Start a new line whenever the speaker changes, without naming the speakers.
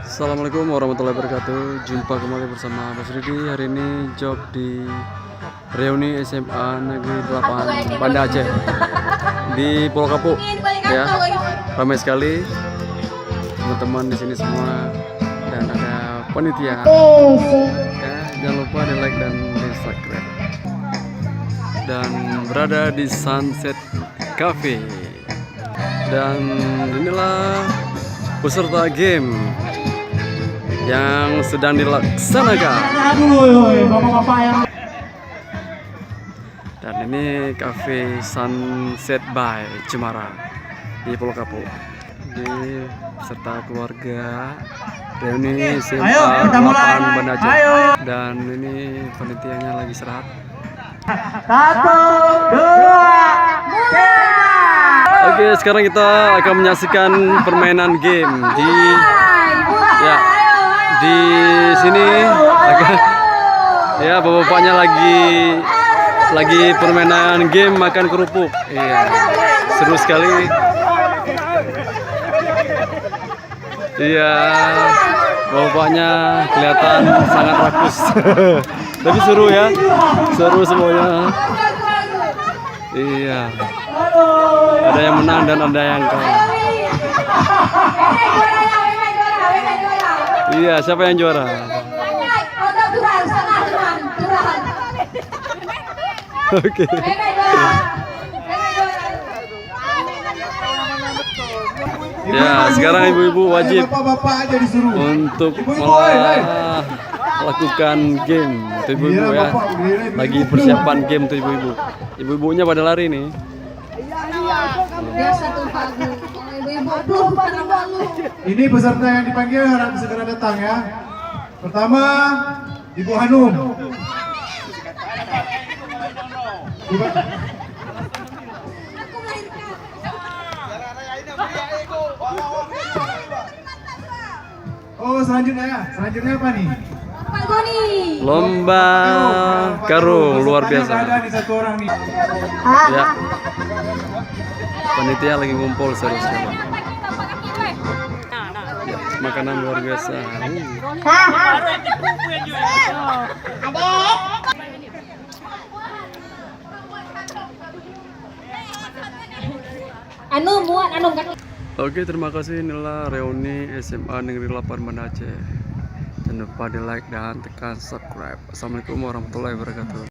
Assalamualaikum warahmatullahi wabarakatuh. Jumpa kembali bersama Mas Ridi. Hari ini job di reuni SMA Negeri 8 Banda Aceh di Pulau Kapuk. Ya, ramai sekali teman-teman di sini semua dan ada panitia. Ya, jangan lupa di like dan di subscribe. Dan berada di Sunset Cafe. Dan inilah peserta game yang sedang dilaksanakan. Dan ini cafe Sunset by Cemara di Pulau Kapuk. Di beserta keluarga reuni SMA 8 Banda Aceh. Dan ini panitianya lagi istirahat.
1, 2, 3.
Oke, sekarang kita akan menyaksikan permainan game di sini. Ya, bapak-bapaknya lagi permainan game makan kerupuk. Iya, seru sekali. Iya, bapaknya kelihatan sangat rakus. Tapi seru ya, seru semuanya. Iya, ada yang menang dan ada yang kalah. Iya, siapa yang juara? Oke. Ya, sekarang ibu-ibu wajib untuk melakukan game. Itu ibu-ibu ya, lagi persiapan game tuh ibu-ibu. Ibu-ibunya pada lari nih.
Ini peserta yang dipanggil harap segera datang ya. Pertama, Ibu Hanum. Oh, selanjutnya ya. Selanjutnya apa nih?
Lomba karung luar biasa.
Ada nih satu orang nih.
Ya. Panitia lagi ngumpul seru sekali. Ya, makanan luar biasa. Oke, terima kasih. Inilah reuni SMA Negeri 8 Banda Aceh. Jangan lupa di like dan tekan subscribe. Assalamualaikum warahmatullahi wabarakatuh.